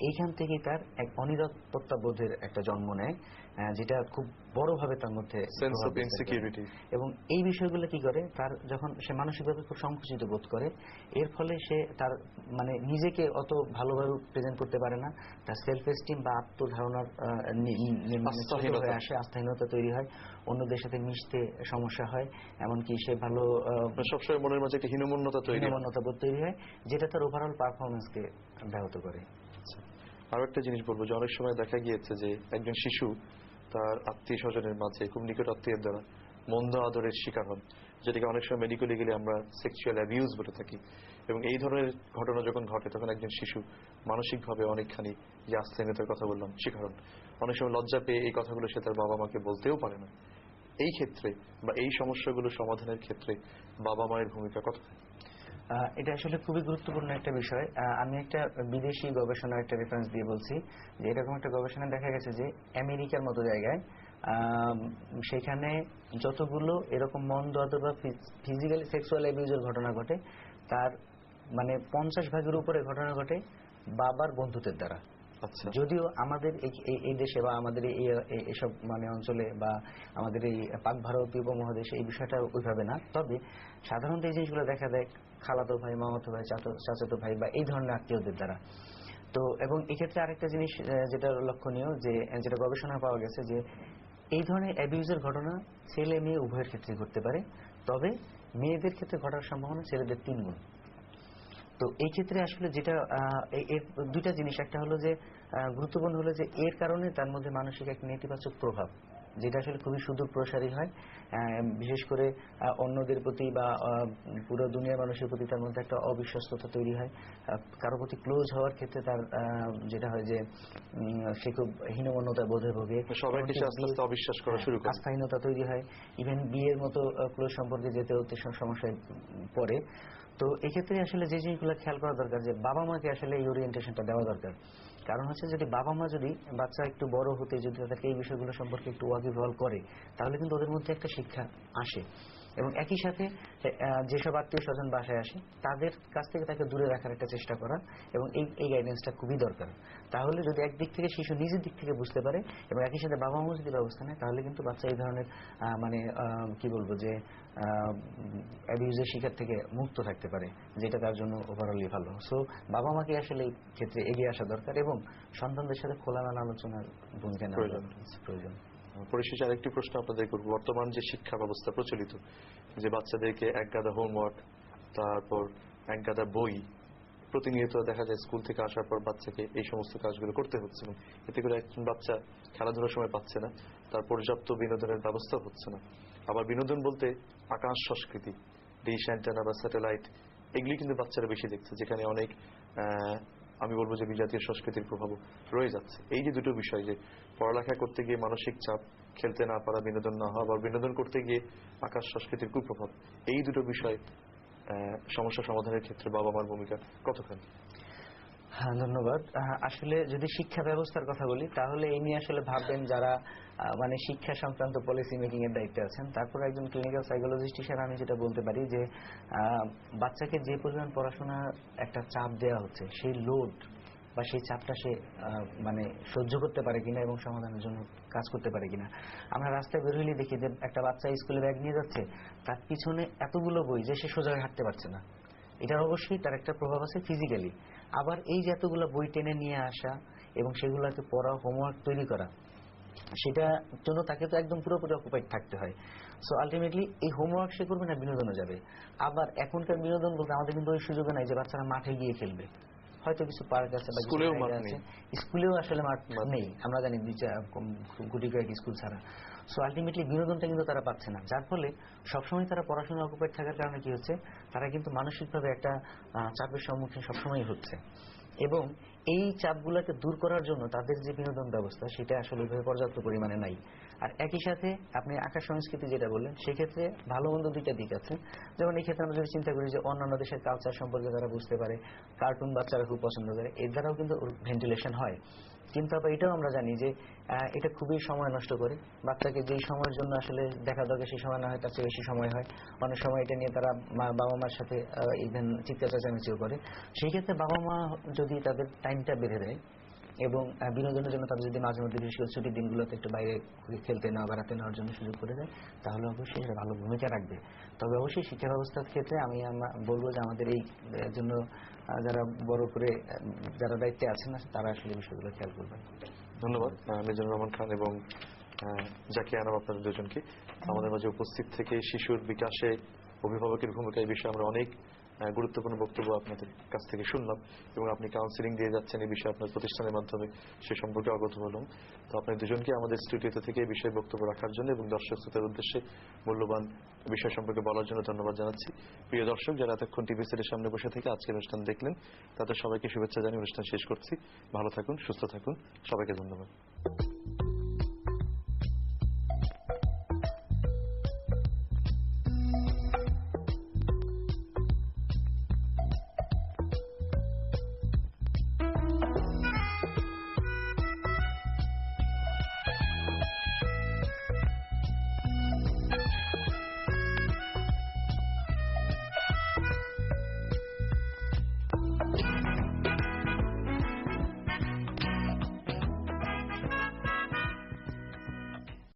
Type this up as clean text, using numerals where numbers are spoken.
এইখান থেকেই তার এক অনিরাপত্তা বোধের একটা জন্ম নেয়, যেটা খুব বড়ভাবে তার মধ্যে সেন্স অফ ইনসিকিউরিটি। এবং এই বিষয়গুলো কি করে, তার যখন সে মানসিকভাবে খুব সংকুচিত বোধ করে, এর ফলে সে তার মানে নিজেকে অত ভালোভাবে প্রেজেন্ট করতে পারে না, তার সেলফ এস্টিম বা আত্মধারণার হয়ে আসে, আস্থাহীনতা তৈরি হয়, অন্যদের সাথে মিশতে সমস্যা হয়, এমনকি সে ভালো সবসময় মনের মাঝে একটা হীনমন্যতা বোধ তৈরি হয়, যেটা তার ওভারঅল পারফরমেন্সকে ব্যাহত করে। আরো একটা জিনিস বলবো যে অনেক সময় দেখা গিয়েছে যে একজন শিশু তার আত্মীয় স্বজনের মাঝে, খুব নিকট আত্মীয়ের দ্বারা মন্দ আদরের শিকার হন, যেটাকে অনেক সময় মেডিকেলে গেলে আমরা সেক্সুয়াল অ্যাবিউজ বলে থাকি। এবং এই ধরনের ঘটনা যখন ঘটে তখন একজন শিশু মানসিকভাবে অনেকখানি, যে আস্থাহীনতার কথা বললাম, শিকার হন। অনেক সময় লজ্জা পেয়ে এই কথাগুলো সে তার বাবা মাকে বলতেও পারে না। এই ক্ষেত্রে বা এই সমস্যাগুলো সমাধানের ক্ষেত্রে বাবা মায়ের ভূমিকা কত? এটা আসলে খুবই গুরুত্বপূর্ণ একটা বিষয়। আমি একটা বিদেশি গবেষণার একটা রেফারেন্স দিয়ে বলছি যে এরকম একটা গবেষণা দেখা গেছে যে আমেরিকার মতো জায়গায় সেখানে যতগুলো এরকম মন্দ আদর বা ফিজিক্যালি সেক্সুয়াল অ্যাবিউজের ঘটনা ঘটে, তার মানে 50% উপরে ঘটনা ঘটে বাবার বন্ধুদের দ্বারা। যদিও আমাদের এই দেশে বা আমাদের এইসব মানে অঞ্চলে বা আমাদের এই পাক ভারতীয় উপমহাদেশে এই বিষয়টা ওইভাবে না, তবে সাধারণত এই জিনিসগুলো দেখা দেয় খালাতো ভাই, মামাতো ভাই, চাচাতো ভাই বা এই ধরনের আত্মীয়দের দ্বারা। তো এবং এক্ষেত্রে আরেকটা জিনিস যেটা লক্ষণীয়, যে যেটা গবেষণা পাওয়া গেছে, যে এই ধরনের অ্যাবিউজের ঘটনা ছেলে মেয়ে উভয়ের ক্ষেত্রে ঘটতে পারে, তবে মেয়েদের ক্ষেত্রে ঘটার সম্ভাবনা ছেলেদের 3 গুণ। তো এই ক্ষেত্রে আসলে যেটা এর দুইটা জিনিস, একটা হলো যে গুরুত্বপূর্ণ হলো যে এর কারণে তার মধ্যে মানসিক এক নেতিবাচক প্রভাব, যেটা আসলে খুবই সুদূর প্রসারী হয়, বিশেষ করে অন্যদের প্রতি বা পুরো দুনিয়ার মানুষের প্রতি তার মধ্যে একটা অবিশ্বস্ততা তৈরি হয়। কারো প্রতি ক্লোজ হওয়ার ক্ষেত্রে তার যেটা হয় যে সে খুব হীনমন্যতা বোধে ভোগে, অবিশ্বাস করা শুরু করে, আস্থাহীনতা তৈরি হয়, ইভেন বিয়ের মতো ক্লোজ সম্পর্কে যেতে হতে সমস্যায় পড়ে। তো এক্ষেত্রে আসলে যে জিনিসগুলো খেয়াল করা দরকার, যে বাবা মাকে আসলে এই ওরিয়েন্টেশনটা দেওয়া দরকার। কারণ হচ্ছে যদি বাবা মা যদি বাচ্চা একটু বড় হতে যদি তাদেরকে এই বিষয়গুলো সম্পর্কে একটু ওয়াকিবহাল করে, তাহলে কিন্তু ওদের মধ্যে একটা শিক্ষা আসে। এবং একই সাথে যেসব আত্মীয় স্বজন বাসায় আসে তাদের কাছ থেকে তাকে দূরে রাখার একটা চেষ্টা করা, এবং এই গাইডেন্সটা খুবই দরকার। তাহলে যদি একদিক থেকে শিশু নিজের দিক থেকে বুঝতে পারে এবং একই সাথে বাবা মাও যদি ব্যবস্থা নেয়, তাহলে কিন্তু বাচ্চা এই ধরনের মানে কি বলবো যে অ্যাবিউজের শিকার থেকে মুক্ত থাকতে পারে, যেটা তার জন্য ওভারঅলি ভালো। সো বাবা মাকে আসলে এই ক্ষেত্রে এগিয়ে আসা দরকার এবং সন্তানদের সাথে খোলামেলা আলোচনার ভূমিকা নেওয়া প্রয়োজন। পরিশেষে আরেকটি প্রশ্ন আপনাদের করব, বর্তমান যে শিক্ষা ব্যবস্থা প্রচলিত, যে বাচ্চাদেরকে এক গাদা হোমওয়ার্ক, তারপর এক গাদা বই, প্রতিনিয়ত দেখা যায় স্কুল থেকে আসার পর বাচ্চাকে এই সমস্ত কাজগুলো করতে হচ্ছে, এতে করে একজন বাচ্চা খেলাধুলার সময় পাচ্ছে না, তার পর্যাপ্ত বিনোদনের ব্যবস্থা হচ্ছে না। আবার বিনোদন বলতে আকাশ সংস্কৃতি, ডিশ অ্যান্টেনা বা স্যাটেলাইট, এগুলি কিন্তু বাচ্চারা বেশি দেখছে, যেখানে অনেক আমি বলবো যে বিজাতীয় সংস্কৃতির প্রভাবও রয়ে যাচ্ছে। এই যে দুটো বিষয়, যে পড়ালেখা করতে গিয়ে মানসিক চাপ, খেলতে না পারা, বিনোদন না হওয়া, আবার বিনোদন করতে গিয়ে আকাশ সংস্কৃতির কুপ্রভাব, এই দুটো বিষয় সমস্যা সমাধানের ক্ষেত্রে বাবা মার ভূমিকা কতখানি? হ্যাঁ, ধন্যবাদ। আসলে যদি শিক্ষা ব্যবস্থার কথা বলি, তাহলে এই নিয়ে আসলে ভাববেন যারা মানে শিক্ষা সংক্রান্ত পলিসি মেকিং এর দায়িত্বে আছেন। তারপর একজন ক্লিনিক্যাল সাইকোলজিস্ট হিসেবে আমি যেটা বলতে পারি যে বাচ্চাকে যে পরিমাণ পড়াশোনা একটা চাপ দেওয়া হচ্ছে, সেই লোড বা সেই চাপটা সে মানে সহ্য করতে পারে কিনা এবং সমাধানের জন্য কাজ করতে পারে কিনা। আমরা রাস্তায় বের হইলে দেখি যে একটা বাচ্চা স্কুলে ব্যাগ নিয়ে যাচ্ছে, তার পিছনে এতগুলো বই যে সে সোজা হাঁটতে পারছে না। এটার অবশ্যই তার একটা প্রভাব আছে ফিজিক্যালি। আবার এই যে এতগুলো বই টেনে নিয়ে আসা এবং সেগুলোকে পড়া, হোমওয়ার্ক তৈরি করা, সেটার জন্য তাকে তো একদম পুরোপুরি অকুপাইড থাকতে হয়। সো আলটিমেটলি এই হোমওয়ার্ক সে করবে না, বিনোদনও যাবে। আবার এখনকার বিনোদন বলতে আমাদের কিন্তু ওই সুযোগ নাই যে বাচ্চারা মাঠে গিয়ে খেলবে। হয়তো কিছু পার্ক আছে বা কিছু জায়গা আছে, স্কুলেও আসলে মাঠ নেই, আমরা জানি গুটি কয়েক স্কুল ছাড়া। সো আলটিমেটলি বিনোদনটা কিন্তু তারা পাচ্ছে না, যার ফলে সবসময় তারা পড়াশোনা অকুপাইড থাকার কারণে কি হচ্ছে, তারা কিন্তু মানসিকভাবে একটা চাপের সম্মুখীন সবসময় হচ্ছে। এবং এই চাপগুলোকে দূর করার জন্য তাদের যে বিনোদন ব্যবস্থা, সেটা আসলে পর্যাপ্ত পরিমাণে নাই। আর একই সাথে আপনি আকাশ সংস্কৃতি যেটা বললেন, সেক্ষেত্রে ভালো মন্দ দুইটা দিক আছে। যেমন এই ক্ষেত্রে আমরা যদি চিন্তা করি যে অন্যান্য দেশের কালচার সম্পর্কে তারা বুঝতে পারে, কার্টুন বাচ্চারা খুব পছন্দ করে, এর দ্বারাও কিন্তু ভেন্টিলেশন হয়। কিন্তু আবার এটাও আমরা জানি যে এটা খুবই সময় নষ্ট করে। বাচ্চাকে যেই সময়ের জন্য আসলে দেখা দরকার সেই সময় না হয়, তার চেয়ে বেশি সময় হয়। অনেক সময় এটা নিয়ে তারা বাবা মার সাথে ইভেন চিৎকার চেঁচামেচিও করে। সেই ক্ষেত্রে বাবা মা যদি তাদের টাইমটা বেঁধে দেয় এবং বিনোদনের জন্য তাদের যদি মাঝে মধ্যে বিশেষ করে ছুটির দিনগুলোতে একটু বাইরে খেলতে নেওয়া বেড়াতে নেওয়ার জন্য সুযোগ করে দেয়, তাহলে অবশ্যই সেটা ভালো ভূমিকা রাখবে। তবে অবশ্যই শিক্ষা ব্যবস্থার ক্ষেত্রে আমি বলবো যে আমাদের এই জন্য যারা বড় করে যারা দায়িত্বে আছেন না, তারা আসলে বিষয়গুলো খেয়াল করবেন। ধন্যবাদ মিজানুর রহমান খান এবং জাকিয়া আনাম, আপনাদের দুজনকে আমাদের মাঝে উপস্থিত থেকে শিশুর বিকাশে অভিভাবকের ভূমিকা এই বিষয়ে আমরা অনেক গুরুত্বপূর্ণ বক্তব্য আপনাদের কাছ থেকে শুনলাম এবং আপনি কাউন্সিলিং দিয়ে যাচ্ছেন এই বিষয়ে আপনার প্রতিষ্ঠানের মাধ্যমে, সে সম্পর্কে অবগত হলাম। তো আপনার দুজনকে আমাদের স্টুডিওতে থেকে এই বিষয়ে বক্তব্য রাখার জন্য এবং দর্শক শ্রোতার উদ্দেশ্যে মূল্যবান বিষয় সম্পর্কে বলার জন্য ধন্যবাদ জানাচ্ছি। প্রিয় দর্শক, যারা এতক্ষণ টিভি সেটের সামনে বসে থেকে আজকের অনুষ্ঠান দেখলেন, তাদের সবাইকে শুভেচ্ছা জানিয়ে অনুষ্ঠান শেষ করছি। ভালো থাকুন, সুস্থ থাকুন, সবাইকে ধন্যবাদ।